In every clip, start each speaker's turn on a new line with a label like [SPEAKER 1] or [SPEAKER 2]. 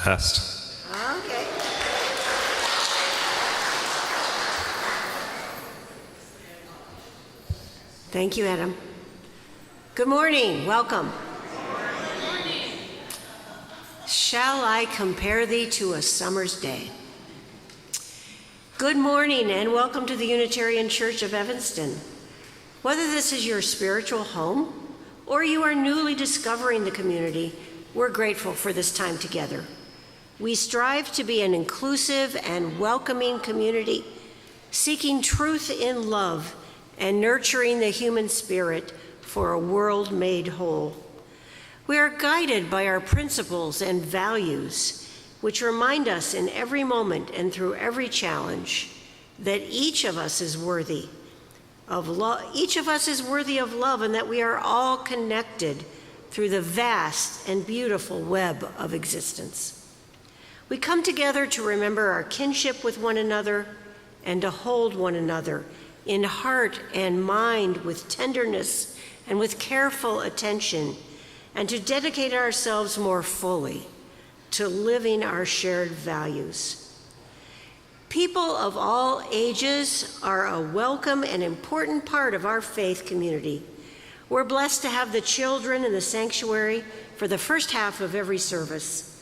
[SPEAKER 1] test.
[SPEAKER 2] Okay. Thank you, Adam. Good morning. Welcome. Good morning. Shall I compare thee to a summer's day? Good morning and welcome to the Unitarian Church of Evanston. Whether this is your spiritual home or you are newly discovering the community, we're grateful for this time together. We strive to be an inclusive and welcoming community, seeking truth in love and nurturing the human spirit for a world made whole. We are guided by our principles and values, which remind us in every moment and through every challenge that each of us is worthy of love. Each of us is worthy of love, and that we are all connected through the vast and beautiful web of existence. We come together to remember our kinship with one another and to hold one another in heart and mind with tenderness and with careful attention, and to dedicate ourselves more fully to living our shared values. People of all ages are a welcome and important part of our faith community. We're blessed to have the children in the sanctuary for the first half of every service.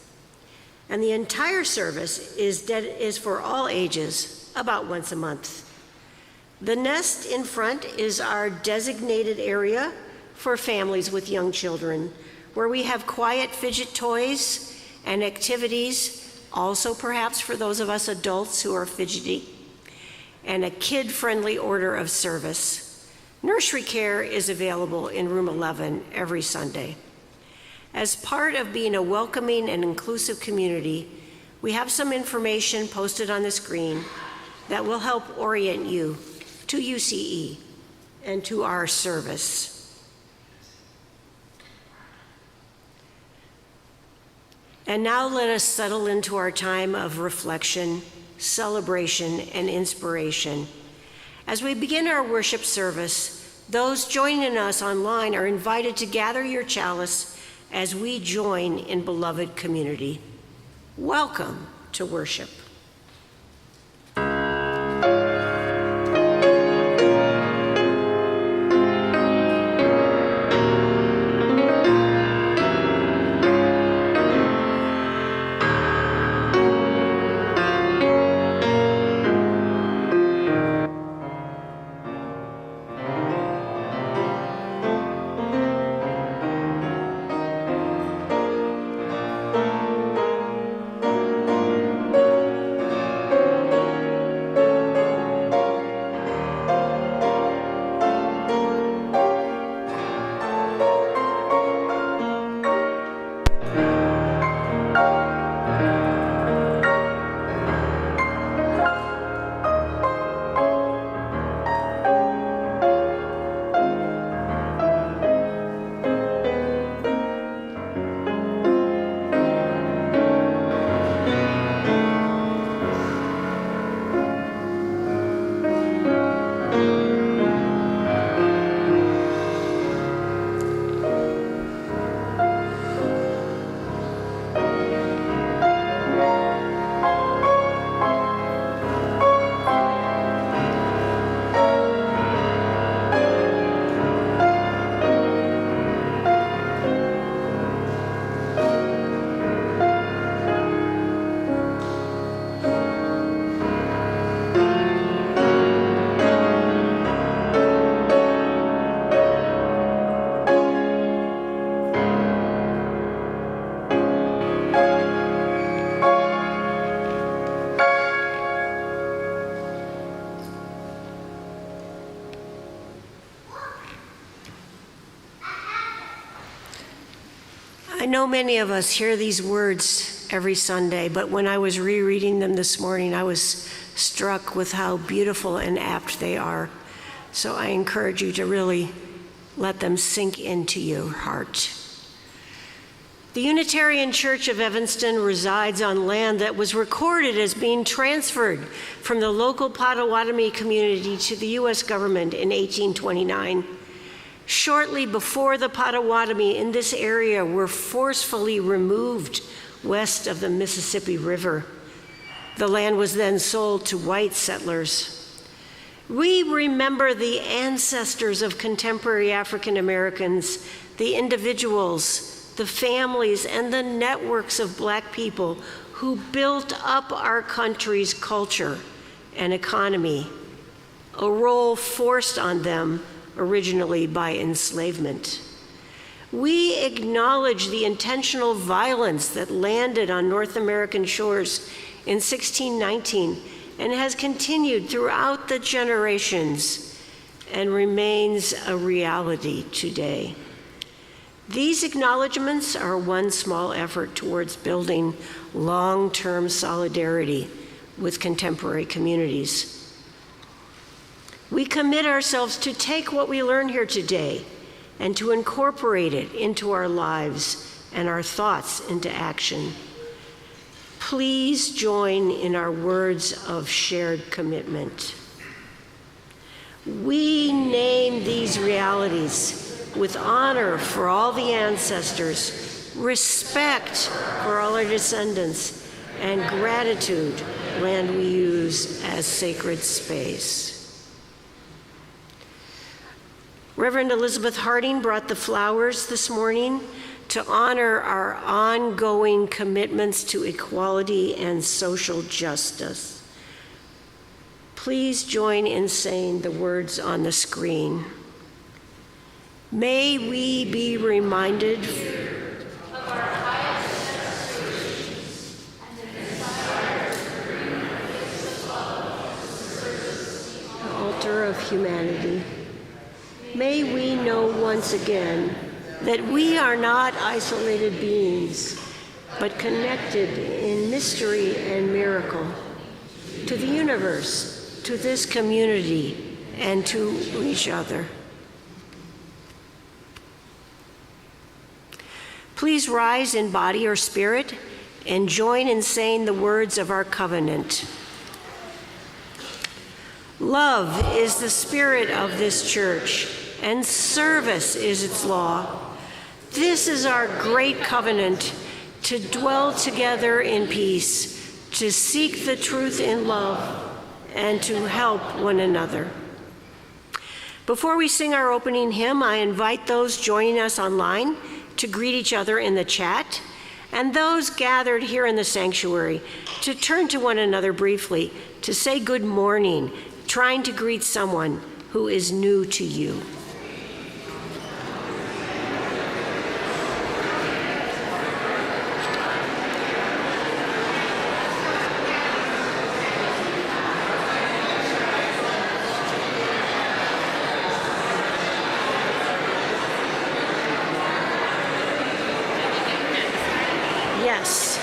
[SPEAKER 2] And the entire service is for all ages, about once a month. The nest in front is our designated area for families with young children, where we have quiet fidget toys and activities, also perhaps for those of us adults who are fidgety, and a kid-friendly order of service. Nursery care is available in room 11 every Sunday. As part of being a welcoming and inclusive community, we have some information posted on the screen that will help orient you to UCE and to our service. And now let us settle into our time of reflection, celebration, and inspiration. As we begin our worship service, those joining us online are invited to gather your chalice as we join in beloved community. Welcome to worship. I know many of us hear these words every Sunday, but when I was rereading them this morning, I was struck with how beautiful and apt they are. So I encourage you to really let them sink into your heart. The Unitarian Church of Evanston resides on land that was recorded as being transferred from the local Potawatomi community to the U.S. government in 1829. Shortly before the Potawatomi in this area were forcefully removed west of the Mississippi River. The land was then sold to white settlers. We remember the ancestors of contemporary African Americans, the individuals, the families, and the networks of Black people who built up our country's culture and economy, a role forced on them originally by enslavement. We acknowledge the intentional violence that landed on North American shores in 1619 and has continued throughout the generations and remains a reality today. These acknowledgements are one small effort towards building long-term solidarity with contemporary communities. We commit ourselves to take what we learn here today and to incorporate it into our lives and our thoughts into action. Please join in our words of shared commitment. We name these realities with honor for all the ancestors, respect for all our descendants, and gratitude land we use as sacred space. Reverend Elizabeth Harding brought the flowers this morning to honor our ongoing commitments to equality and social justice. Please join in saying the words on the screen. May we be reminded
[SPEAKER 1] of our highest aspirations and desire to bring gifts of love to service
[SPEAKER 2] the altar of humanity. May we know once again that we are not isolated beings, but connected in mystery and miracle to the universe, to this community, and to each other. Please rise in body or spirit and join in saying the words of our covenant. Love is the spirit of this church, and service is its law. This is our great covenant, to dwell together in peace, to seek the truth in love, and to help one another. Before we sing our opening hymn, I invite those joining us online to greet each other in the chat, and those gathered here in the sanctuary to turn to one another briefly, to say good morning, trying to greet someone who is new to you. Yes.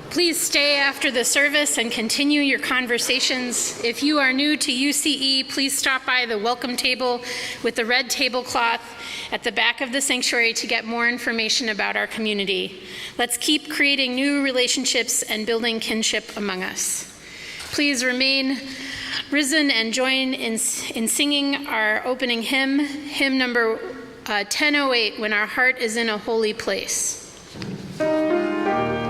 [SPEAKER 1] Please stay after the service and continue your conversations. If you are new to UCE, please stop by the welcome table with the red tablecloth at the back of the sanctuary to get more information about our community. Let's keep creating new relationships and building kinship among us. Please remain risen and join in singing our opening hymn, hymn number 1008, When Our Heart is in a Holy Place.
[SPEAKER 3] When our heart is in a holy place,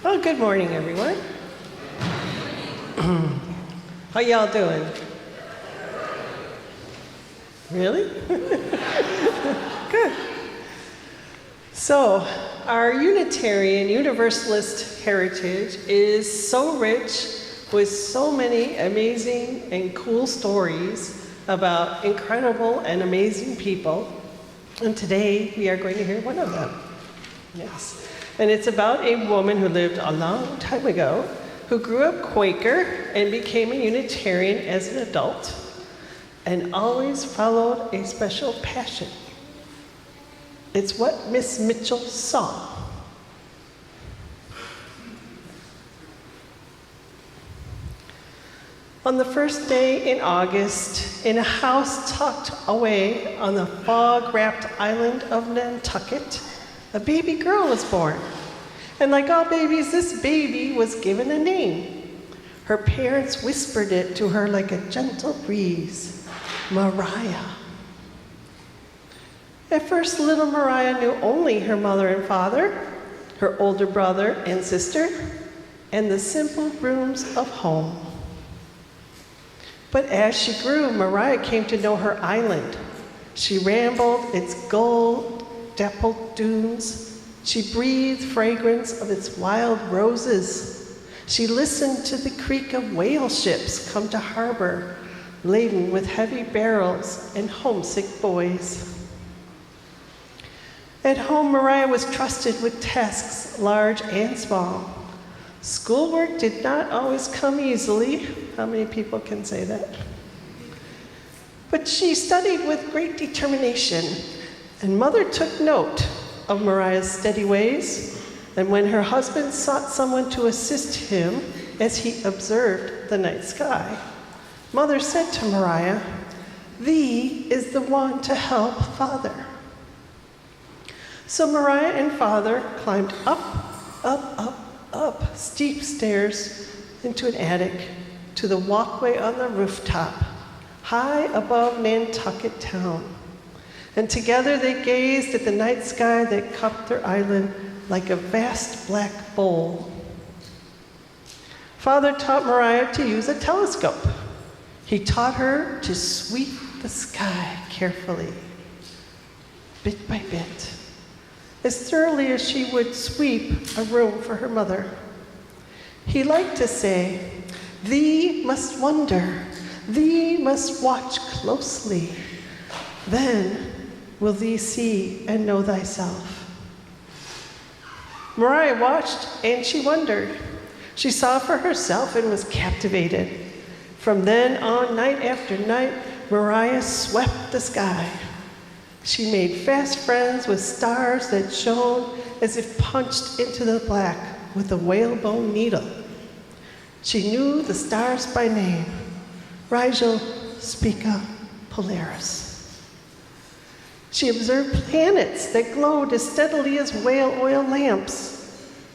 [SPEAKER 3] Oh, good morning, everyone. How y'all doing? Really? Good. So, our Unitarian Universalist heritage is so rich with so many amazing and cool stories about incredible and amazing people. And today we are going to hear one of them. Yes. And it's about a woman who lived a long time ago, who grew up Quaker and became a Unitarian as an adult, and always followed a special passion. It's what Miss Mitchell saw. On the first day in August, in a house tucked away on the fog-wrapped island of Nantucket, a baby girl was born. And like all babies, this baby was given a name. Her parents whispered it to her like a gentle breeze, Mariah. At first, little Mariah knew only her mother and father, her older brother and sister, and the simple rooms of home. But as she grew, Mariah came to know her island. She rambled its gold-dappled dunes. She breathed fragrance of its wild roses. She listened to the creak of whale ships come to harbor, laden with heavy barrels and homesick boys. At home, Mariah was trusted with tasks large and small. Schoolwork did not always come easily. How many people can say that? But she studied with great determination, and Mother took note of Mariah's steady ways, and when her husband sought someone to assist him as he observed the night sky, Mother said to Mariah, "Thee is the one to help Father." So Mariah and Father climbed up steep stairs into an attic to the walkway on the rooftop, high above Nantucket town. And together they gazed at the night sky that cupped their island like a vast black bowl. Father taught Mariah to use a telescope. He taught her to sweep the sky carefully, bit by bit, as thoroughly as she would sweep a room for her mother. He liked to say, "Thee must wonder, thee must watch closely, then will thee see and know thyself." Mariah watched and she wondered. She saw for herself and was captivated. From then on, night after night, Mariah swept the sky. She made fast friends with stars that shone as if punched into the black with a whalebone needle. She knew the stars by name, Rigel, Spica, Polaris. She observed planets that glowed as steadily as whale oil lamps.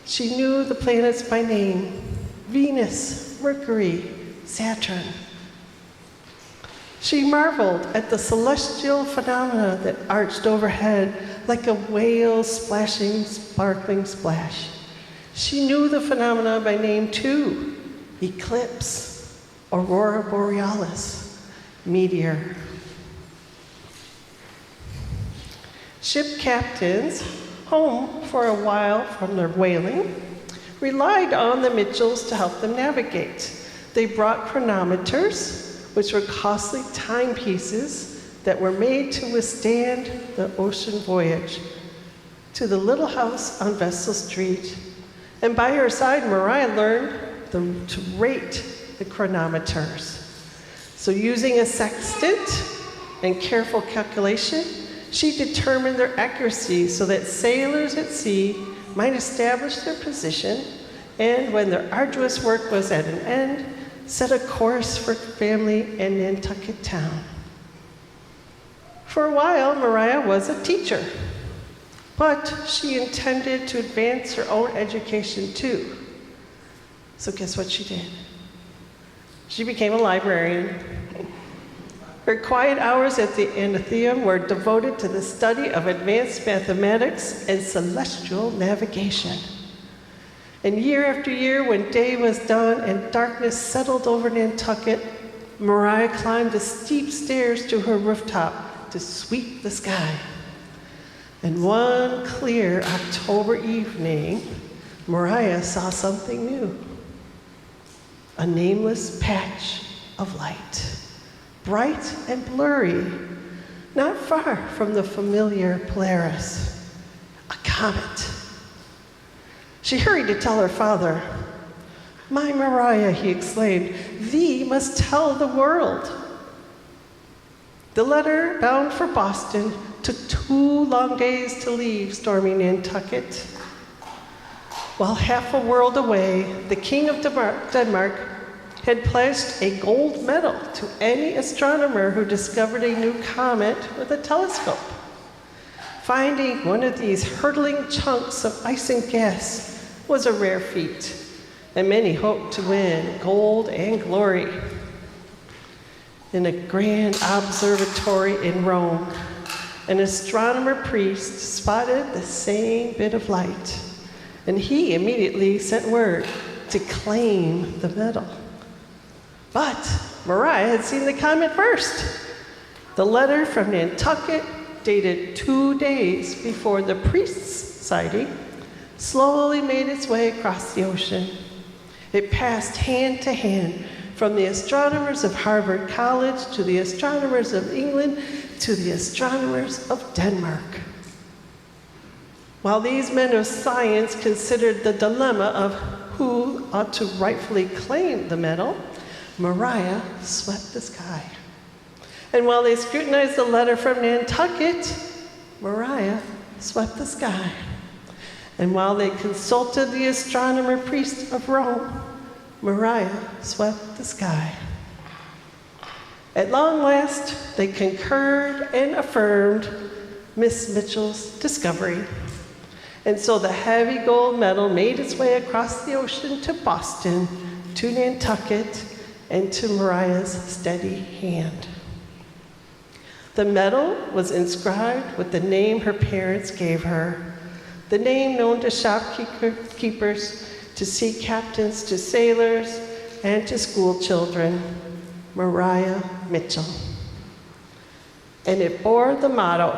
[SPEAKER 3] She knew the planets by name, Venus, Mercury, Saturn. She marveled at the celestial phenomena that arched overhead like a whale splashing sparkling splash. She knew the phenomena by name too, eclipse, aurora borealis, meteor. Ship captains, home for a while from their whaling, relied on the Mitchells to help them navigate. They brought chronometers, which were costly timepieces that were made to withstand the ocean voyage, to the little house on Vestal Street. And by her side, Mariah learned to rate the chronometers. So using a sextant and careful calculation, she determined their accuracy so that sailors at sea might establish their position, and when their arduous work was at an end, set a course for family in Nantucket town. For a while, Mariah was a teacher, but she intended to advance her own education too. So guess what she did? She became a librarian. Her quiet hours at the Athenaeum were devoted to the study of advanced mathematics and celestial navigation. And year after year, when day was done and darkness settled over Nantucket, Mariah climbed the steep stairs to her rooftop to sweep the sky. And one clear October evening, Mariah saw something new. A nameless patch of light, bright and blurry, not far from the familiar Polaris, a comet. She hurried to tell her father. "My Mariah," he exclaimed, "thee must tell the world." The letter, bound for Boston, took 2 long days to leave stormy Nantucket. While half a world away, the King of Denmark had pledged a gold medal to any astronomer who discovered a new comet with a telescope. Finding one of these hurtling chunks of ice and gas was a rare feat, and many hoped to win gold and glory. In a grand observatory in Rome, an astronomer priest spotted the same bit of light, and he immediately sent word to claim the medal. But Mariah had seen the comet first. The letter from Nantucket, dated 2 days before the priest's sighting, slowly made its way across the ocean. It passed hand to hand from the astronomers of Harvard College to the astronomers of England to the astronomers of Denmark. While these men of science considered the dilemma of who ought to rightfully claim the medal, Mariah swept the sky. And while they scrutinized the letter from Nantucket, Mariah swept the sky. And while they consulted the astronomer priest of Rome, Mariah swept the sky. At long last, they concurred and affirmed Miss Mitchell's discovery. And so the heavy gold medal made its way across the ocean to Boston, to Nantucket, and to Mariah's steady hand. The medal was inscribed with the name her parents gave her, the name known to shopkeepers, to sea captains, to sailors, and to school children, Mariah Mitchell. And it bore the motto,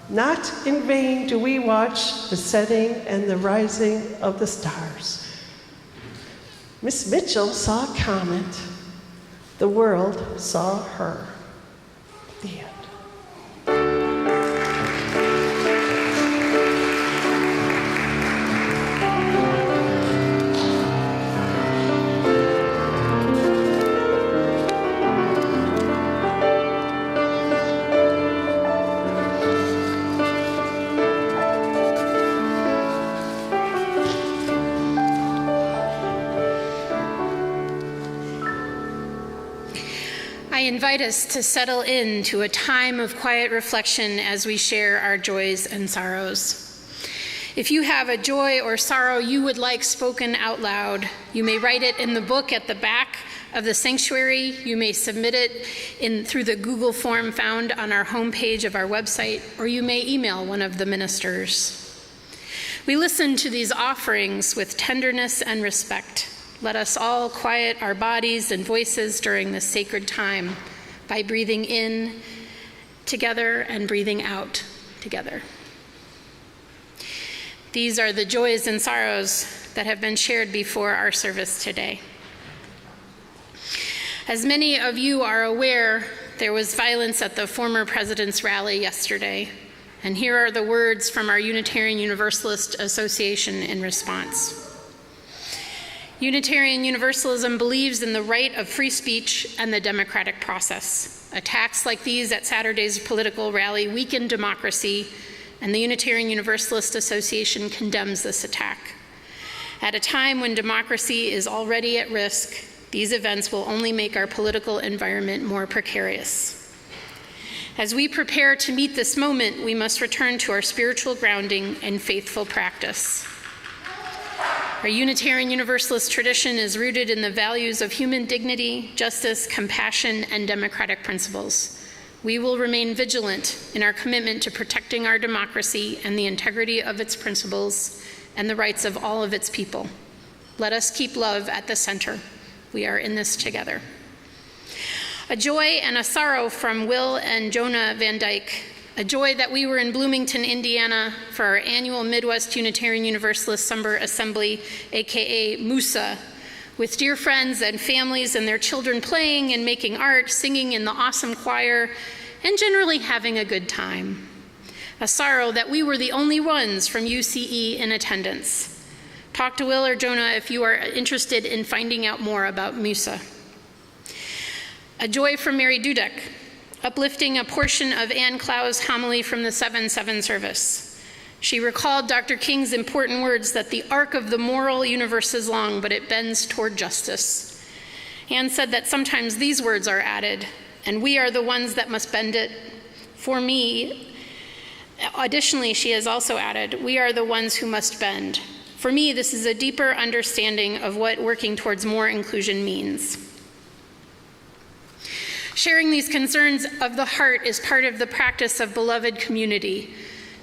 [SPEAKER 3] "Not in vain do we watch the setting and the rising of the stars." Miss Mitchell saw a comet. The world saw her. The end.
[SPEAKER 1] I invite us to settle into a time of quiet reflection as we share our joys and sorrows. If you have a joy or sorrow you would like spoken out loud, you may write it in the book at the back of the sanctuary. You may submit it through the Google form found on our homepage of our website, or you may email one of the ministers. We listen to these offerings with tenderness and respect. Let us all quiet our bodies and voices during this sacred time by breathing in together and breathing out together. These are the joys and sorrows that have been shared before our service today. As many of you are aware, there was violence at the former president's rally yesterday, and here are the words from our Unitarian Universalist Association in response. Unitarian Universalism believes in the right of free speech and the democratic process. Attacks like these at Saturday's political rally weaken democracy, and the Unitarian Universalist Association condemns this attack. At a time when democracy is already at risk, these events will only make our political environment more precarious. As we prepare to meet this moment, we must return to our spiritual grounding and faithful practice. Our Unitarian Universalist tradition is rooted in the values of human dignity, justice, compassion, and democratic principles. We will remain vigilant in our commitment to protecting our democracy and the integrity of its principles and the rights of all of its people. Let us keep love at the center. We are in this together. A joy and a sorrow from Will and Jonah Van Dyke. A joy that we were in Bloomington, Indiana for our annual Midwest Unitarian Universalist Summer Assembly, aka MUSA, with dear friends and families and their children playing and making art, singing in the awesome choir, and generally having a good time. A sorrow that we were the only ones from UCE in attendance. Talk to Will or Jonah if you are interested in finding out more about MUSA. A joy from Mary Dudek, uplifting a portion of Ann Clow's homily from the 7-7 service. She recalled Dr. King's important words that the arc of the moral universe is long, but it bends toward justice. Ann said that sometimes these words are added, and we are the ones that must bend it. For me, additionally, she has also added, we are the ones who must bend. For me, this is a deeper understanding of what working towards more inclusion means. Sharing these concerns of the heart is part of the practice of beloved community.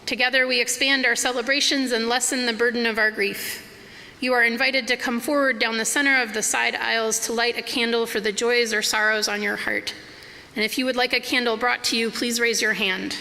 [SPEAKER 1] Together we expand our celebrations and lessen the burden of our grief. You are invited to come forward down the center of the side aisles to light a candle for the joys or sorrows on your heart. And if you would like a candle brought to you, please raise your hand.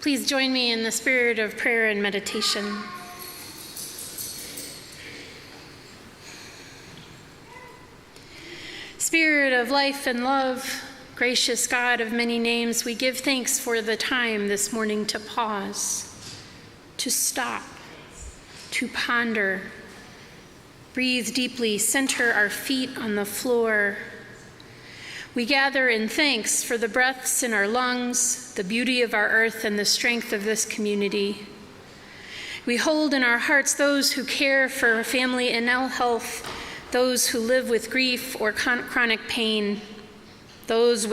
[SPEAKER 1] Please join me in the spirit of prayer and meditation. Spirit of life and love, gracious God of many names, we give thanks for the time this morning to pause, to stop, to ponder, breathe deeply, center our feet on the floor. We gather in thanks for the breaths in our lungs, the beauty of our earth, and the strength of this community. We hold in our hearts those who care for family and ill health, those who live with grief or chronic pain, those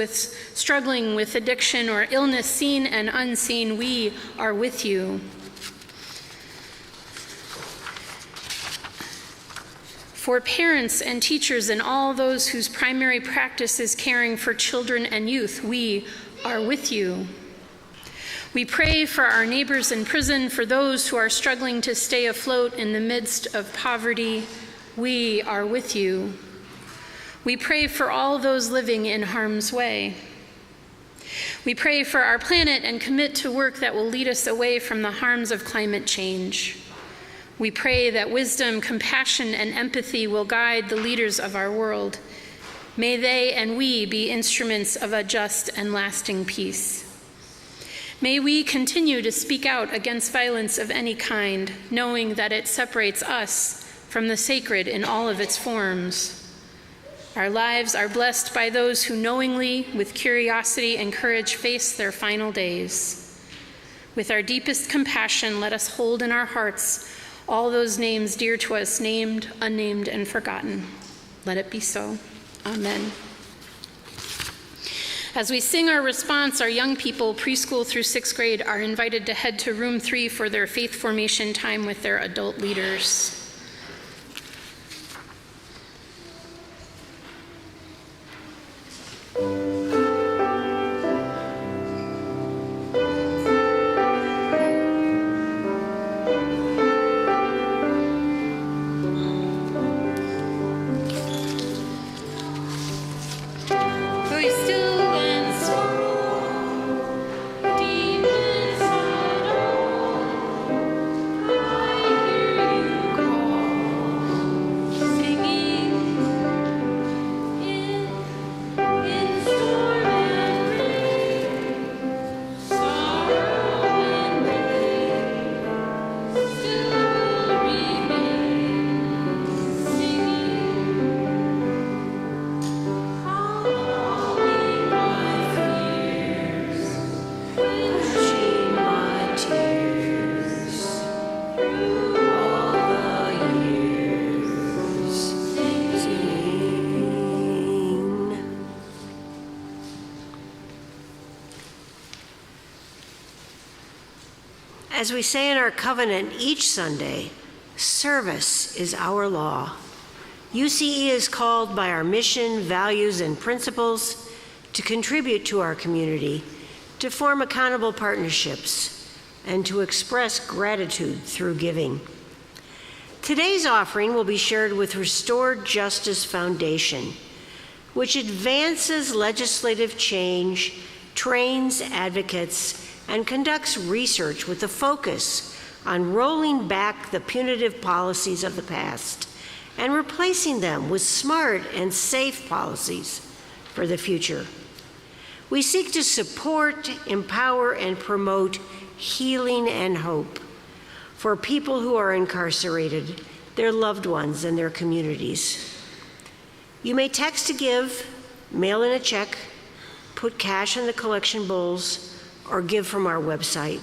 [SPEAKER 1] struggling with addiction or illness seen and unseen. We are with you. For parents and teachers and all those whose primary practice is caring for children and youth, we are with you. We pray for our neighbors in prison, for those who are struggling to stay afloat in the midst of poverty. We are with you. We pray for all those living in harm's way. We pray for our planet and commit to work that will lead us away from the harms of climate change. We pray that wisdom, compassion, and empathy will guide the leaders of our world. May they and we be instruments of a just and lasting peace. May we continue to speak out against violence of any kind, knowing that it separates us from the sacred in all of its forms. Our lives are blessed by those who knowingly, with curiosity and courage, face their final days. With our deepest compassion, let us hold in our hearts all those names dear to us, named, unnamed, and forgotten. Let it be so. Amen. As we sing our response, our young people, preschool through 6th grade, are invited to head to room 3 for their faith formation time with their adult leaders.
[SPEAKER 2] As we say in our covenant each Sunday, service is our law. UCE is called by our mission, values, and principles to contribute to our community, to form accountable partnerships, and to express gratitude through giving. Today's offering will be shared with Restored Justice Foundation, which advances legislative change, trains advocates, and conducts research with a focus on rolling back the punitive policies of the past and replacing them with smart and safe policies for the future. We seek to support, empower, and promote healing and hope for people who are incarcerated, their loved ones, and their communities. You may text to give, mail in a check, put cash in the collection bowls, or give from our website.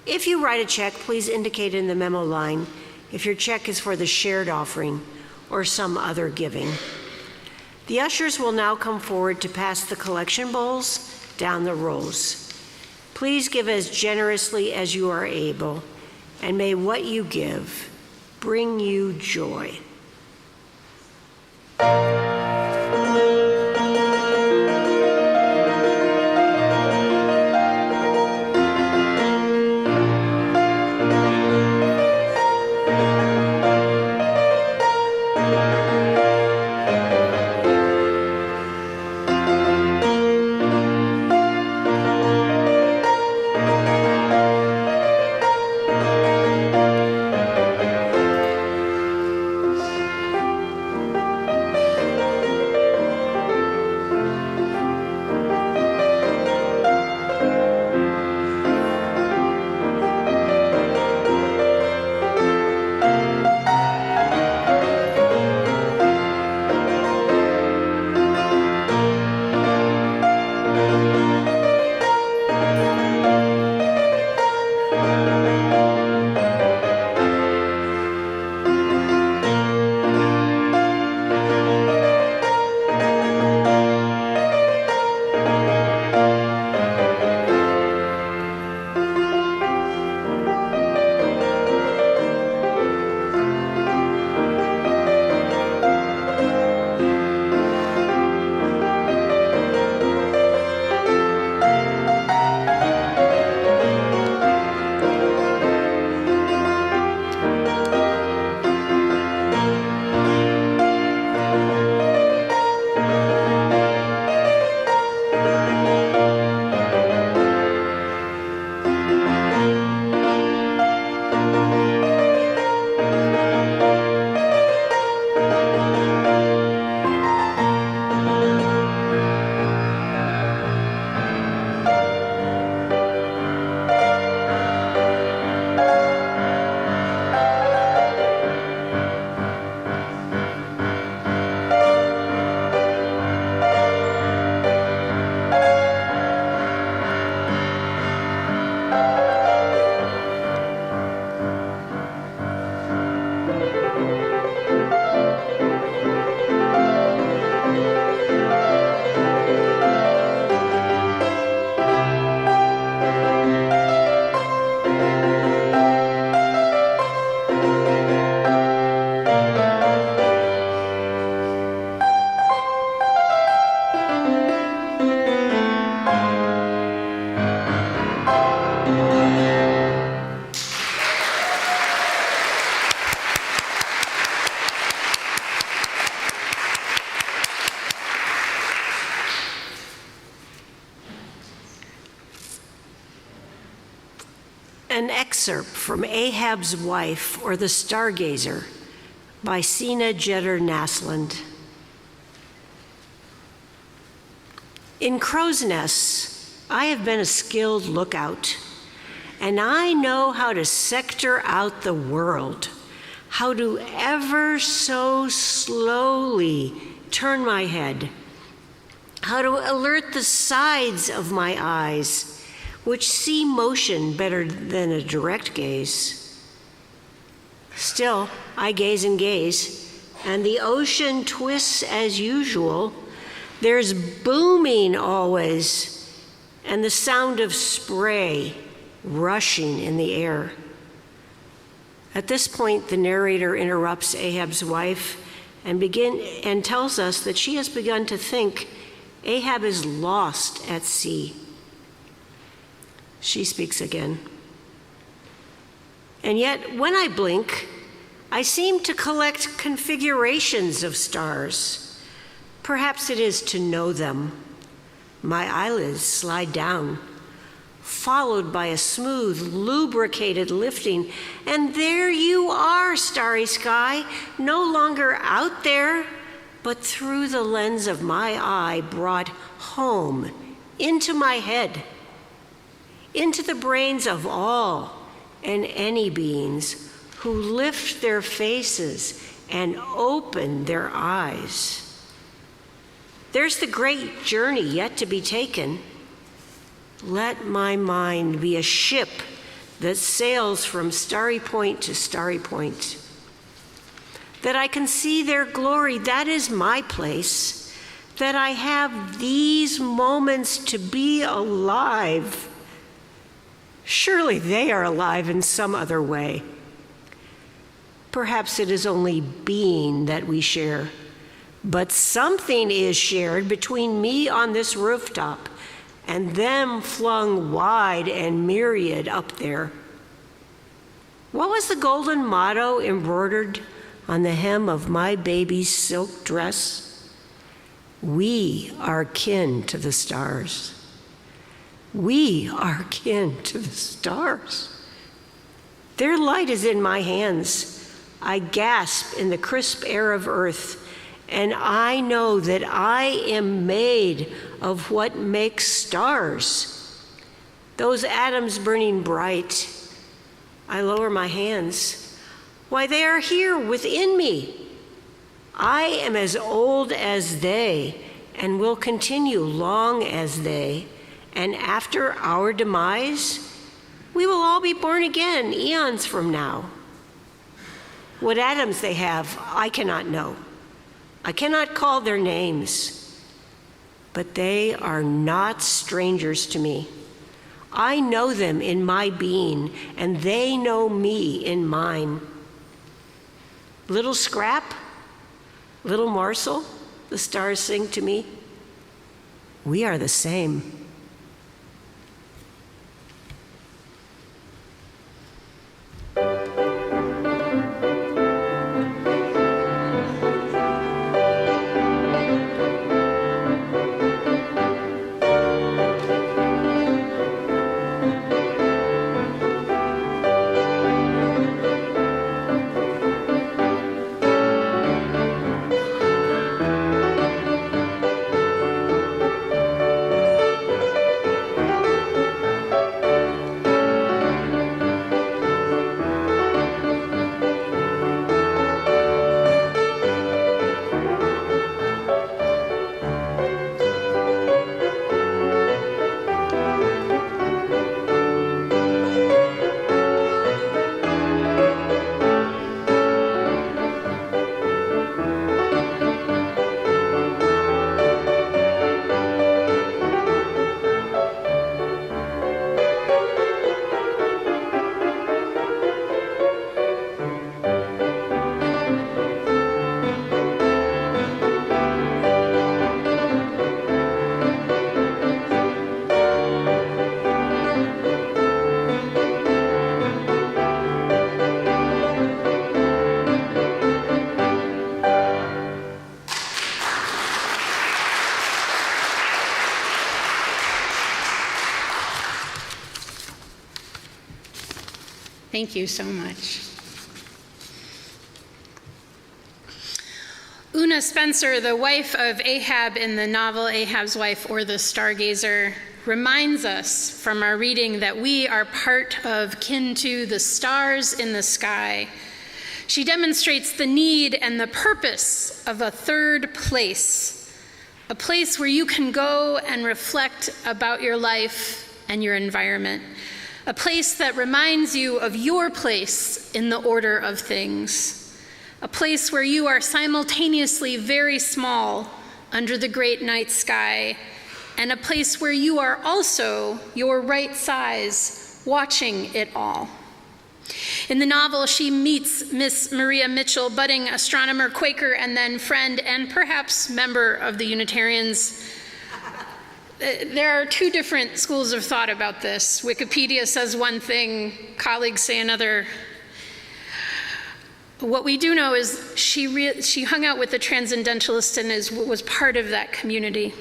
[SPEAKER 2] If you write a check, please indicate in the memo line if your check is for the shared offering or some other giving. The ushers will now come forward to pass the collection bowls down the rows. Please give as generously as you are able, and may what you give bring you joy. Excerpt from Ahab's Wife, or the Stargazer, by Sina Jeter Nasland. In crow's nests, I have been a skilled lookout, and I know how to sector out the world, how to ever so slowly turn my head, how to alert the sides of my eyes, which see motion better than a direct gaze. Still, I gaze and gaze, and the ocean twists as usual. There's booming always, and the sound of spray rushing in the air. At this point, the narrator interrupts Ahab's wife and tells us that she has begun to think Ahab is lost at sea. She speaks again. And yet, when I blink, I seem to collect configurations of stars. Perhaps it is to know them. My eyelids slide down, followed by a smooth, lubricated lifting. And there you are, starry sky, no longer out there, but through the lens of my eye, brought home into my head, into the brains of all and any beings who lift their faces and open their eyes. There's the great journey yet to be taken. Let my mind be a ship that sails from starry point to starry point, that I can see their glory. That is my place, that I have these moments to be alive. Surely they are alive in some other way. Perhaps it is only being that we share, but something is shared between me on this rooftop and them flung wide and myriad up there. What was the golden motto embroidered on the hem of my baby's silk dress? We are kin to the stars. We are kin to the stars. Their light is in my hands. I gasp in the crisp air of earth, and I know that I am made of what makes stars. Those atoms burning bright. I lower my hands. Why, they are here within me. I am as old as they, and will continue long as they. And after our demise, we will all be born again eons from now. What atoms they have, I cannot know. I cannot call their names, but they are not strangers to me. I know them in my being, and they know me in mine. Little scrap, little morsel, the stars sing to me. We are the same.
[SPEAKER 1] Thank you so much. Una Spencer, the wife of Ahab in the novel Ahab's Wife or The Stargazer, reminds us from our reading that we are part of kin to the stars in the sky. She demonstrates the need and the purpose of a third place, a place where you can go and reflect about your life and your environment, a place that reminds you of your place in the order of things, a place where you are simultaneously very small under the great night sky, and a place where you are also your right size, watching it all. In the novel, she meets Miss Maria Mitchell, budding astronomer, Quaker, and then friend and perhaps member of the Unitarians. There are two different schools of thought about this. Wikipedia says one thing, colleagues say another. What we do know is she hung out with the Transcendentalists and was part of that community.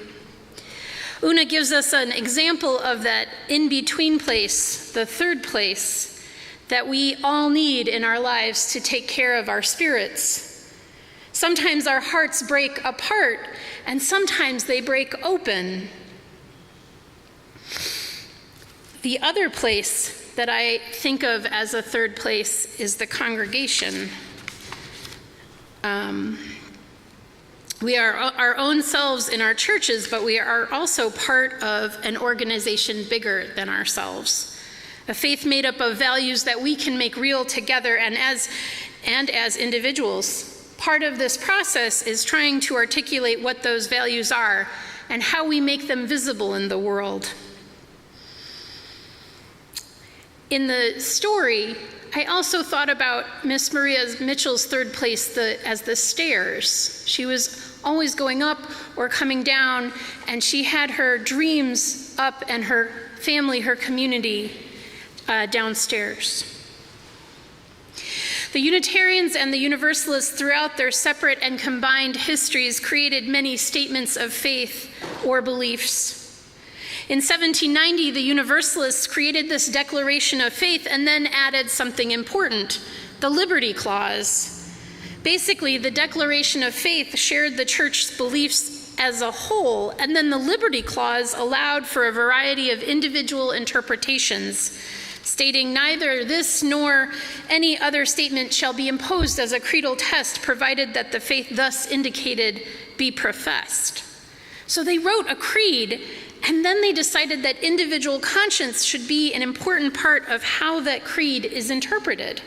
[SPEAKER 1] Una gives us an example of that in-between place, the third place, that we all need in our lives to take care of our spirits. Sometimes our hearts break apart, and sometimes they break open. The other place that I think of as a third place is the congregation. We are our own selves in our churches, but we are also part of an organization bigger than ourselves. A faith made up of values that we can make real together and as individuals. Part of this process is trying to articulate what those values are and how we make them visible in the world. In the story, I also thought about Miss Maria Mitchell's third place as the stairs. She was always going up or coming down, and she had her dreams up and her family, her community downstairs. The Unitarians and the Universalists throughout their separate and combined histories created many statements of faith or beliefs. In 1790, the Universalists created this declaration of faith and then added something important, the Liberty Clause. Basically, the Declaration of Faith shared the church's beliefs as a whole, and then the Liberty Clause allowed for a variety of individual interpretations, stating neither this nor any other statement shall be imposed as a creedal test, provided that the faith thus indicated be professed. So they wrote a creed, and then they decided that individual conscience should be an important part of how that creed is interpreted.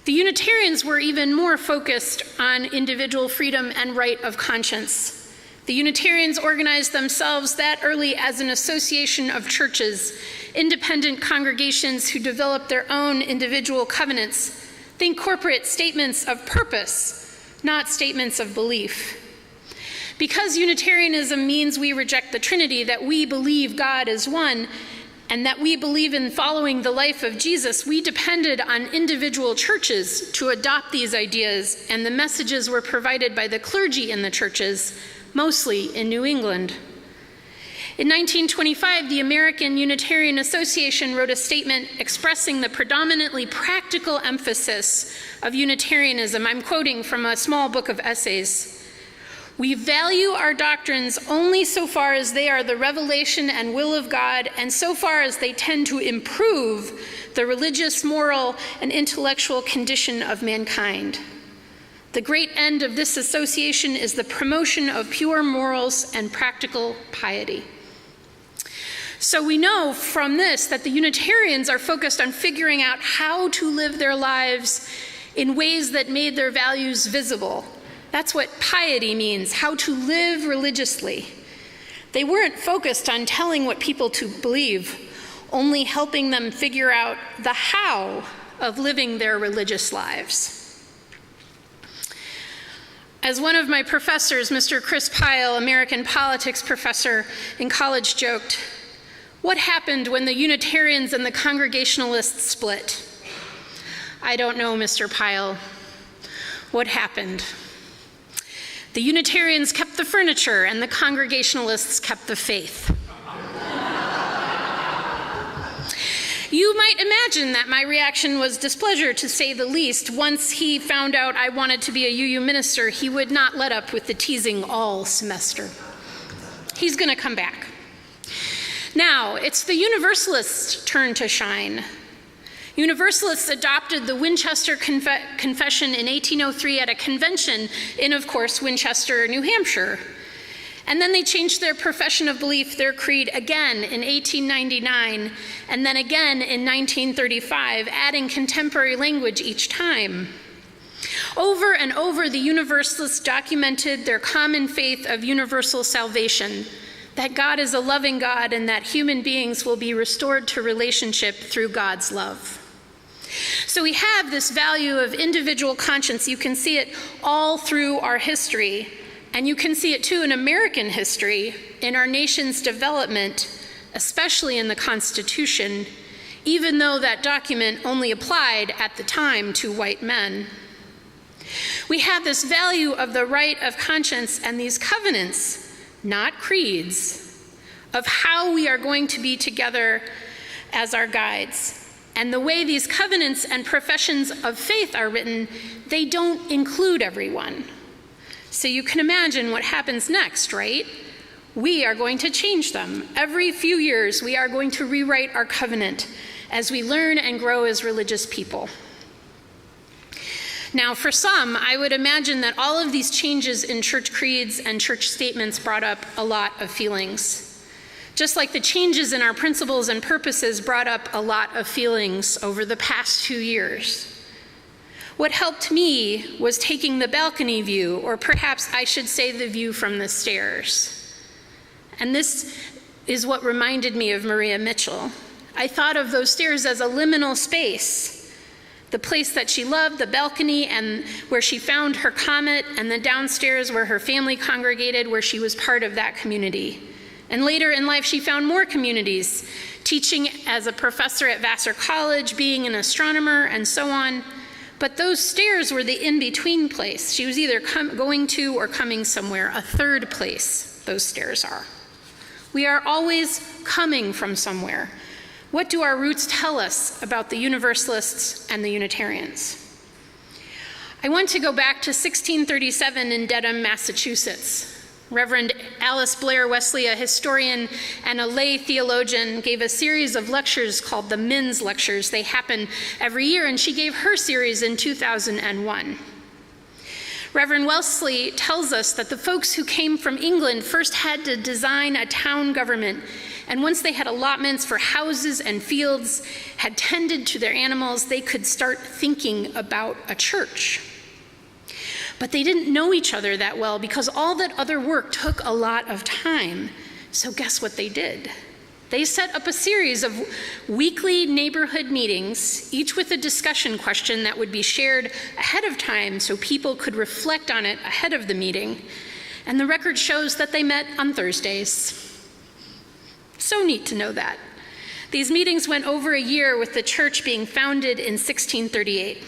[SPEAKER 1] The Unitarians were even more focused on individual freedom and right of conscience. The Unitarians organized themselves that early as an association of churches, independent congregations who developed their own individual covenants. Think corporate statements of purpose, not statements of belief. Because Unitarianism means we reject the Trinity, that we believe God is one, and that we believe in following the life of Jesus, we depended on individual churches to adopt these ideas, and the messages were provided by the clergy in the churches, mostly in New England. In 1925, the American Unitarian Association wrote a statement expressing the predominantly practical emphasis of Unitarianism. I'm quoting from a small book of essays. We value our doctrines only so far as they are the revelation and will of God, and so far as they tend to improve the religious, moral, and intellectual condition of mankind. The great end of this association is the promotion of pure morals and practical piety. So we know from this that the Unitarians are focused on figuring out how to live their lives in ways that made their values visible. That's what piety means, how to live religiously. They weren't focused on telling what people to believe, only helping them figure out the how of living their religious lives. As one of my professors, Mr. Chris Pyle, American politics professor in college, joked, "What happened when the Unitarians and the Congregationalists split?" I don't know, Mr. Pyle. What happened? The Unitarians kept the furniture and the Congregationalists kept the faith. You might imagine that my reaction was displeasure, to say the least. Once he found out I wanted to be a UU minister, he would not let up with the teasing all semester. He's going to come back. Now, it's the Universalists' turn to shine. Universalists adopted the Winchester Confession in 1803 at a convention in, of course, Winchester, New Hampshire. And then they changed their profession of belief, their creed, again in 1899, and then again in 1935, adding contemporary language each time. Over and over, the Universalists documented their common faith of universal salvation, that God is a loving God and that human beings will be restored to relationship through God's love. So we have this value of individual conscience. You can see it all through our history, and you can see it too in American history, in our nation's development, especially in the Constitution, even though that document only applied at the time to white men. We have this value of the right of conscience and these covenants, not creeds, of how we are going to be together as our guides. And the way these covenants and professions of faith are written, they don't include everyone. So you can imagine what happens next, right? We are going to change them. Every few years, we are going to rewrite our covenant as we learn and grow as religious people. Now, for some, I would imagine that all of these changes in church creeds and church statements brought up a lot of feelings. Just like the changes in our principles and purposes brought up a lot of feelings over the past 2 years. What helped me was taking the balcony view, or perhaps I should say the view from the stairs. And this is what reminded me of Maria Mitchell. I thought of those stairs as a liminal space, the place that she loved, the balcony, and where she found her comet, and the downstairs where her family congregated, where she was part of that community. And later in life, she found more communities, teaching as a professor at Vassar College, being an astronomer, and so on. But those stairs were the in-between place. She was either going to or coming somewhere, a third place those stairs are. We are always coming from somewhere. What do our roots tell us about the Universalists and the Unitarians? I want to go back to 1637 in Dedham, Massachusetts. Reverend Alice Blair Wesley, a historian and a lay theologian, gave a series of lectures called the Men's Lectures. They happen every year, and she gave her series in 2001. Reverend Wesley tells us that the folks who came from England first had to design a town government, and once they had allotments for houses and fields, had tended to their animals, they could start thinking about a church. But they didn't know each other that well because all that other work took a lot of time. So guess what they did? They set up a series of weekly neighborhood meetings, each with a discussion question that would be shared ahead of time so people could reflect on it ahead of the meeting. And the record shows that they met on Thursdays. So neat to know that. These meetings went over a year, with the church being founded in 1638.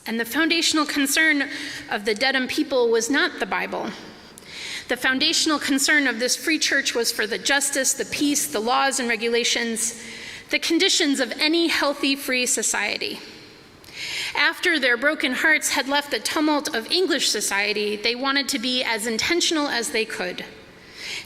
[SPEAKER 1] And the foundational concern of the Dedham people was not the Bible. The foundational concern of this free church was for the justice, the peace, the laws and regulations, the conditions of any healthy free society. After their broken hearts had left the tumult of English society, they wanted to be as intentional as they could.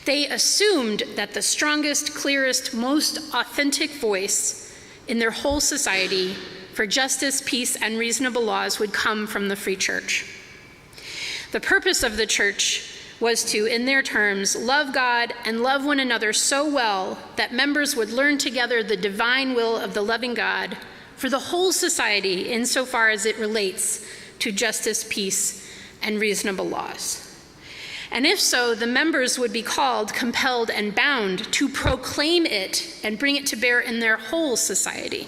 [SPEAKER 1] They assumed that the strongest, clearest, most authentic voice in their whole society for justice, peace, and reasonable laws would come from the free church. The purpose of the church was to, in their terms, love God and love one another so well that members would learn together the divine will of the loving God for the whole society insofar as it relates to justice, peace, and reasonable laws. And if so, the members would be called, compelled, and bound to proclaim it and bring it to bear in their whole society.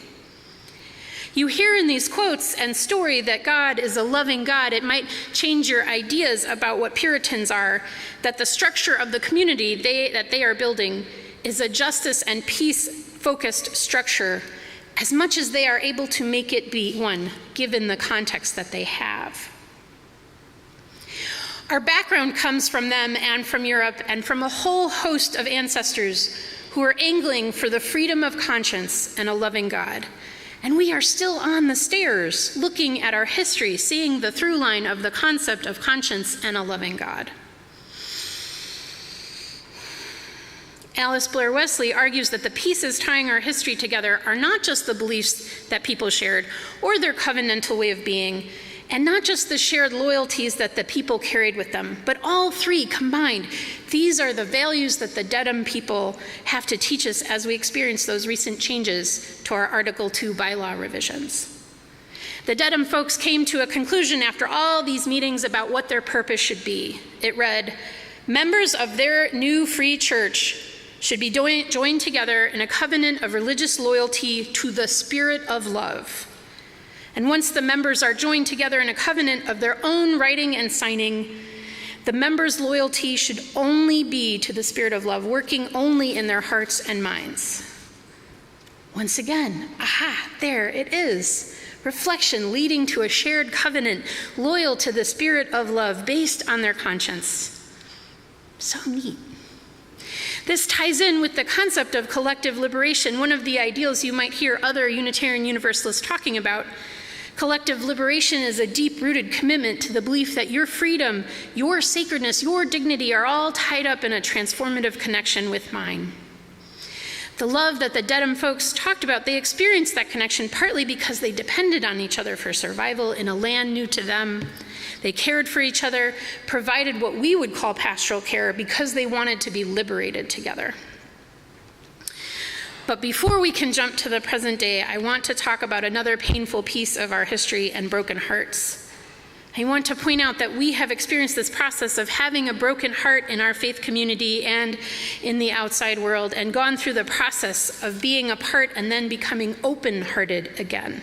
[SPEAKER 1] You hear in these quotes and story that God is a loving God. It might change your ideas about what Puritans are, that the structure of the community that they are building is a justice and peace-focused structure, as much as they are able to make it be one, given the context that they have. Our background comes from them and from Europe and from a whole host of ancestors who are angling for the freedom of conscience and a loving God. And we are still on the stairs, looking at our history, seeing the through line of the concept of conscience and a loving God. Alice Blair Wesley argues that the pieces tying our history together are not just the beliefs that people shared or their covenantal way of being, and not just the shared loyalties that the people carried with them, but all three combined. These are the values that the Dedham people have to teach us as we experience those recent changes to our Article 2 bylaw revisions. The Dedham folks came to a conclusion after all these meetings about what their purpose should be. It read, members of their new free church should be joined together in a covenant of religious loyalty to the spirit of love. And once the members are joined together in a covenant of their own writing and signing, the members' loyalty should only be to the spirit of love, working only in their hearts and minds. Once again, aha, there it is. Reflection leading to a shared covenant, loyal to the spirit of love, based on their conscience. So neat. This ties in with the concept of collective liberation, one of the ideals you might hear other Unitarian Universalists talking about. Collective liberation is a deep-rooted commitment to the belief that your freedom, your sacredness, your dignity are all tied up in a transformative connection with mine. The love that the Dedham folks talked about, they experienced that connection partly because they depended on each other for survival in a land new to them. They cared for each other, provided what we would call pastoral care because they wanted to be liberated together. But before we can jump to the present day, I want to talk about another painful piece of our history and broken hearts. I want to point out that we have experienced this process of having a broken heart in our faith community and in the outside world, and gone through the process of being apart and then becoming open-hearted again.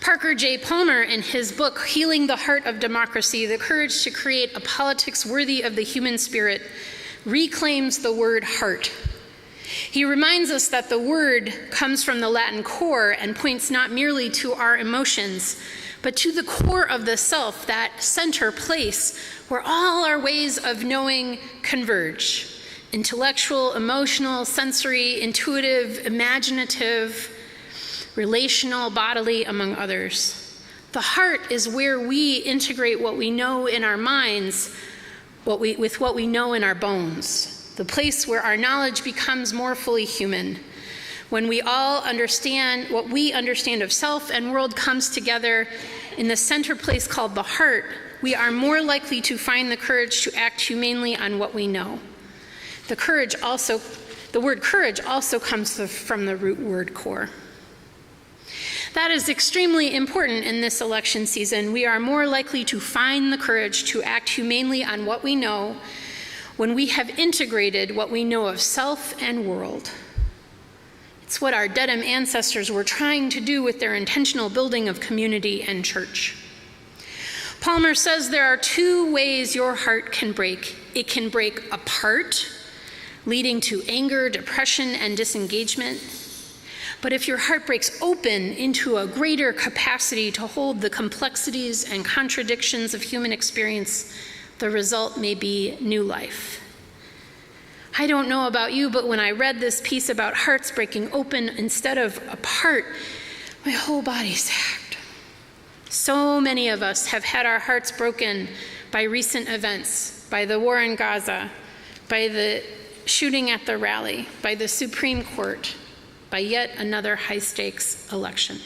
[SPEAKER 1] Parker J. Palmer, in his book, Healing the Heart of Democracy, The Courage to Create a Politics Worthy of the Human Spirit, reclaims the word heart. He reminds us that the word comes from the Latin cor and points not merely to our emotions, but to the core of the self, that center place where all our ways of knowing converge. Intellectual, emotional, sensory, intuitive, imaginative, relational, bodily, among others. The heart is where we integrate what we know in our minds with what we know in our bones, the place where our knowledge becomes more fully human. When we all understand what we understand of self and world comes together in the center place called the heart, we are more likely to find the courage to act humanely on what we know. The word courage also comes from the root word core. That is extremely important in this election season. We are more likely to find the courage to act humanely on what we know when we have integrated what we know of self and world. It's what our Dedham ancestors were trying to do with their intentional building of community and church. Palmer says there are two ways your heart can break. It can break apart, leading to anger, depression, and disengagement. But if your heart breaks open into a greater capacity to hold the complexities and contradictions of human experience, the result may be new life. I don't know about you, but when I read this piece about hearts breaking open instead of apart, my whole body sagged. So many of us have had our hearts broken by recent events, by the war in Gaza, by the shooting at the rally, by the Supreme Court, by yet another high-stakes election.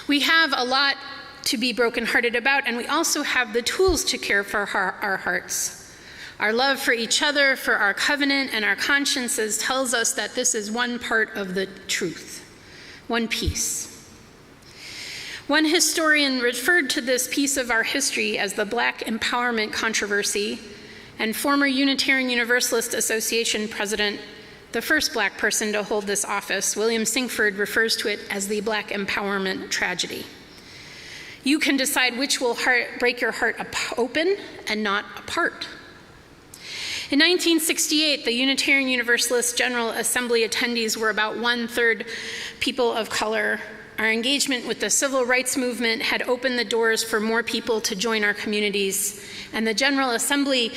[SPEAKER 1] We have a lot to be brokenhearted about, and we also have the tools to care for our hearts. Our love for each other, for our covenant, and our consciences tells us that this is one part of the truth, one piece. One historian referred to this piece of our history as the Black Empowerment Controversy, and former Unitarian Universalist Association President, the first Black person to hold this office, William Singford, refers to it as the Black Empowerment Tragedy. You can decide which will break your heart open and not apart. In 1968, the Unitarian Universalist General Assembly attendees were about 1/3 people of color, our engagement with the civil rights movement had opened the doors for more people to join our communities, and the General Assembly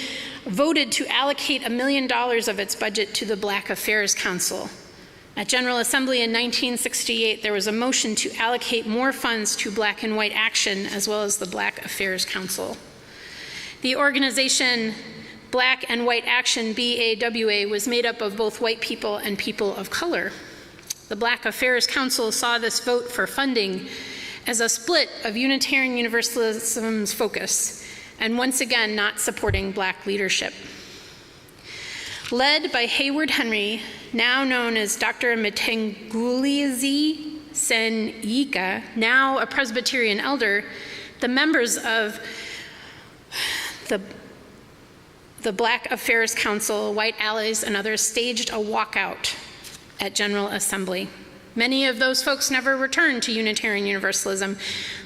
[SPEAKER 1] voted to allocate $1 million of its budget to the Black Affairs Council. At General Assembly in 1968, there was a motion to allocate more funds to Black and White Action, as well as the Black Affairs Council. The organization Black and White Action, BAWA, was made up of both white people and people of color. The Black Affairs Council saw this vote for funding as a split of Unitarian Universalism's focus, and once again not supporting Black leadership. Led by Hayward Henry, now known as Dr. Mtengulizi Senyika, now a Presbyterian elder, the members of the Black Affairs Council, White Allies, and others staged a walkout at General Assembly. Many of those folks never returned to Unitarian Universalism.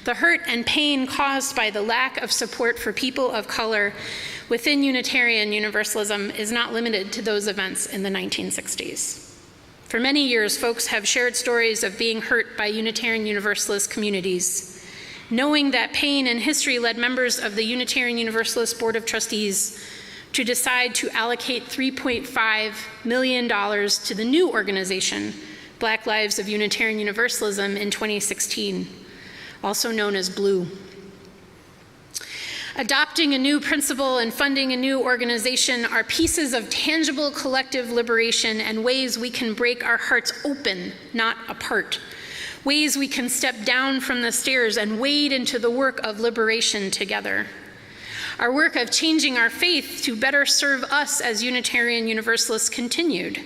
[SPEAKER 1] The hurt and pain caused by the lack of support for people of color within Unitarian Universalism is not limited to those events in the 1960s. For many years, folks have shared stories of being hurt by Unitarian Universalist communities. Knowing that pain and history led members of the Unitarian Universalist Board of Trustees to decide to allocate $3.5 million to the new organization, Black Lives of Unitarian Universalism, in 2016, also known as BLUE. Adopting a new principle and funding a new organization are pieces of tangible collective liberation and ways we can break our hearts open, not apart. Ways we can step down from the stairs and wade into the work of liberation together. Our work of changing our faith to better serve us as Unitarian Universalists continued.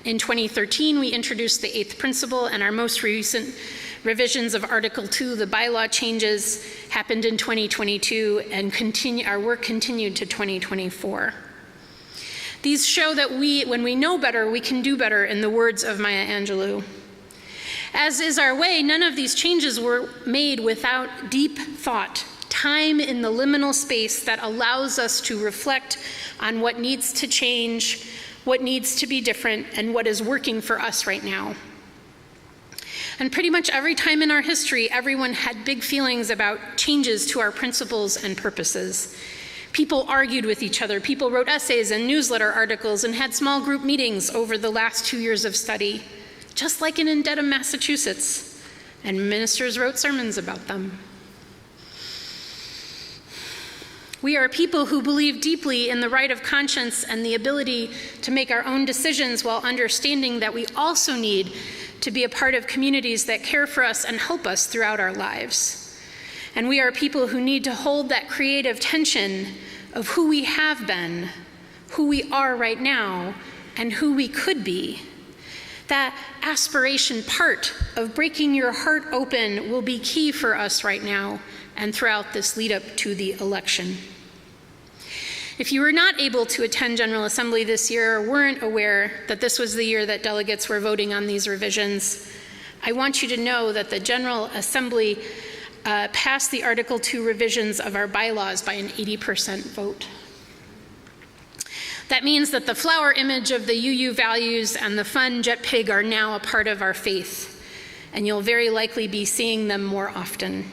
[SPEAKER 1] In 2013, we introduced the 8th principle, and our most recent revisions of Article 2, the bylaw changes, happened in 2022, and our work continued to 2024. These show that when we know better, we can do better, in the words of Maya Angelou. As is our way, none of these changes were made without deep thought, time in the liminal space that allows us to reflect on what needs to change, what needs to be different, and what is working for us right now. And pretty much every time in our history, everyone had big feelings about changes to our principles and purposes. People argued with each other, people wrote essays and newsletter articles, and had small group meetings over the last 2 years of study, just like in Dedham, Massachusetts, and ministers wrote sermons about them. We are people who believe deeply in the right of conscience and the ability to make our own decisions, while understanding that we also need to be a part of communities that care for us and help us throughout our lives. And we are people who need to hold that creative tension of who we have been, who we are right now, and who we could be. That aspiration part of breaking your heart open will be key for us right now and throughout this lead up to the election. If you were not able to attend General Assembly this year or weren't aware that this was the year that delegates were voting on these revisions, I want you to know that the General Assembly passed the Article 2 revisions of our bylaws by an 80% vote. That means that the flower image of the UU values and the fun jet pig are now a part of our faith, and you'll very likely be seeing them more often.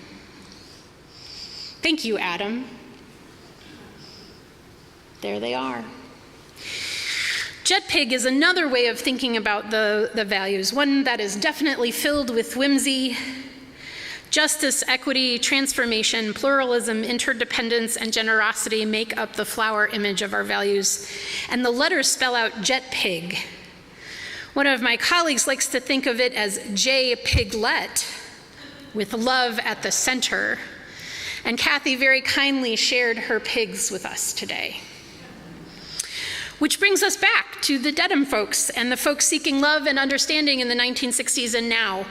[SPEAKER 1] Thank you, Adam. There they are. Jet pig is another way of thinking about the values, one that is definitely filled with whimsy. Justice, equity, transformation, pluralism, interdependence, and generosity make up the flower image of our values, and the letters spell out jet pig. One of my colleagues likes to think of it as J Piglet, with love at the center, and Kathy very kindly shared her pigs with us today. Which brings us back to the Dedham folks and the folks seeking love and understanding in the 1960s and now.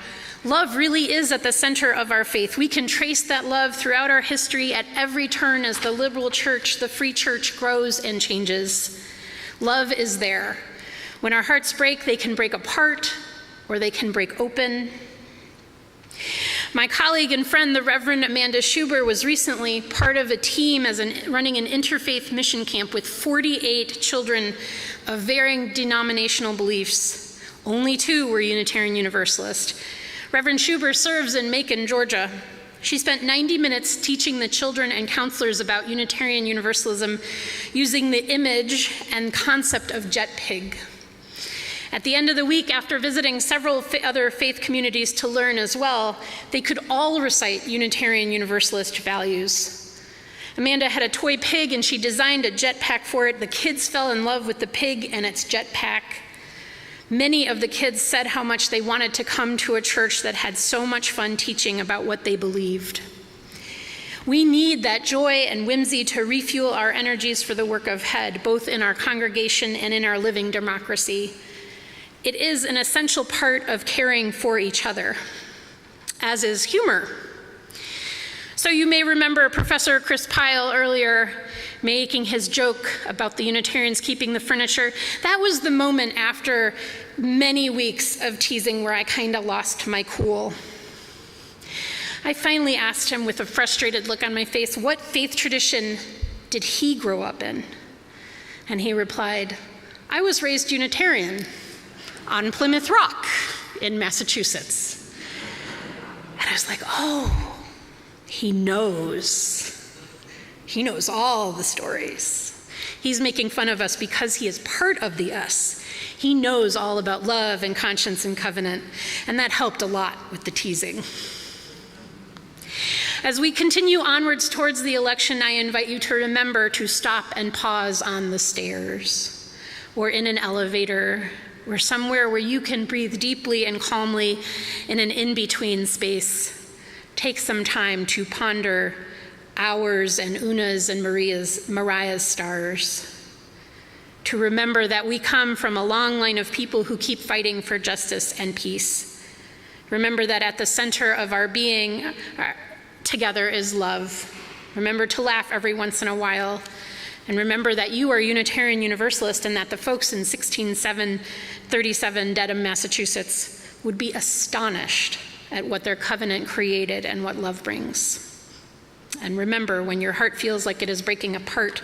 [SPEAKER 1] Love really is at the center of our faith. We can trace that love throughout our history at every turn as the liberal church, the free church, grows and changes. Love is there. When our hearts break, they can break apart or they can break open. My colleague and friend, the Reverend Amanda Schuber, was recently part of a team running an interfaith mission camp with 48 children of varying denominational beliefs. Only 2 were Unitarian Universalist, Reverend Schuber serves in Macon, Georgia. She spent 90 minutes teaching the children and counselors about Unitarian Universalism using the image and concept of jet pig. At the end of the week, after visiting several other faith communities to learn as well, they could all recite Unitarian Universalist values. Amanda had a toy pig and she designed a jetpack for it. The kids fell in love with the pig and its jetpack. Many of the kids said how much they wanted to come to a church that had so much fun teaching about what they believed. We need that joy and whimsy to refuel our energies for the work ahead, both in our congregation and in our living democracy. It is an essential part of caring for each other, as is humor. So you may remember Professor Chris Pyle earlier making his joke about the Unitarians keeping the furniture. That was the moment after many weeks of teasing where I kind of lost my cool. I finally asked him with a frustrated look on my face, what faith tradition did he grow up in? And he replied, I was raised Unitarian on Plymouth Rock in Massachusetts. And I was like, oh, he knows. He knows all the stories. He's making fun of us because he is part of the us. He knows all about love and conscience and covenant, and that helped a lot with the teasing. As we continue onwards towards the election, I invite you to remember to stop and pause on the stairs or in an elevator or somewhere where you can breathe deeply and calmly in an in-between space. Take some time to ponder ours and Una's and Mariah's stars. To remember that we come from a long line of people who keep fighting for justice and peace. Remember that at the center of our being together is love. Remember to laugh every once in a while. And remember that you are Unitarian Universalist and that the folks in 16737 Dedham, Massachusetts would be astonished at what their covenant created and what love brings. And remember, when your heart feels like it is breaking apart,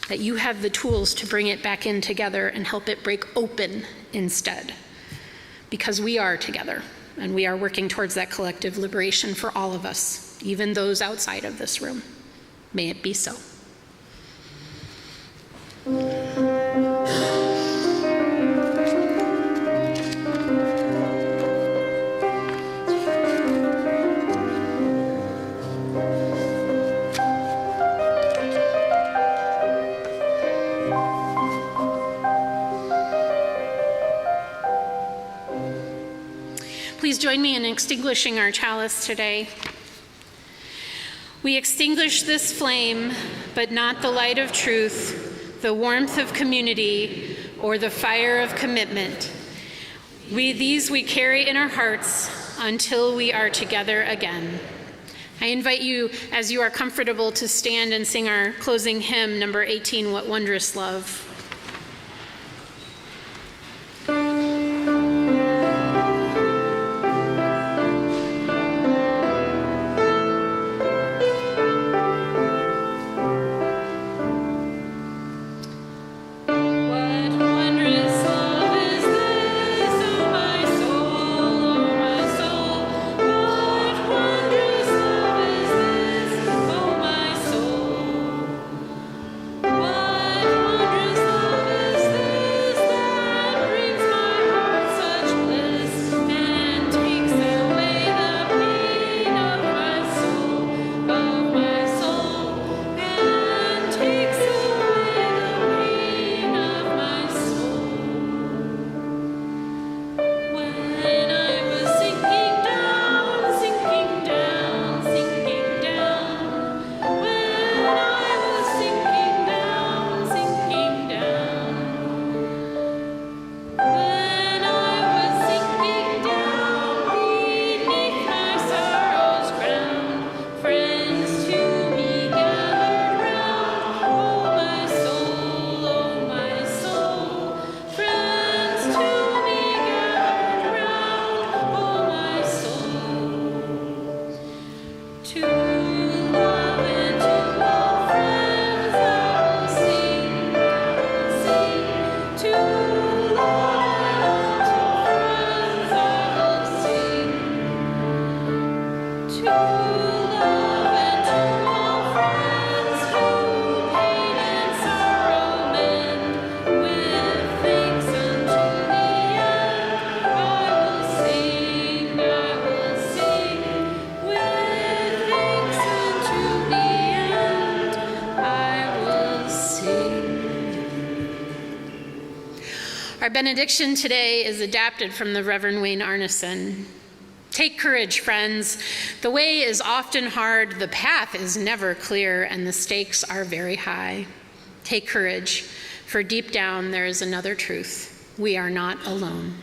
[SPEAKER 1] that you have the tools to bring it back in together and help it break open instead. Because we are together, and we are working towards that collective liberation for all of us, even those outside of this room. May it be so. Please join me in extinguishing our chalice today. We extinguish this flame, but not the light of truth, the warmth of community, or the fire of commitment. These we carry in our hearts until we are together again. I invite you, as you are comfortable, to stand and sing our closing hymn, number 18, What Wondrous Love.
[SPEAKER 4] Wondrous
[SPEAKER 1] Our benediction today is adapted from the Reverend Wayne Arneson. Take courage, friends. The way is often hard, the path is never clear, and the stakes are very high. Take courage, for deep down there is another truth. We are not alone.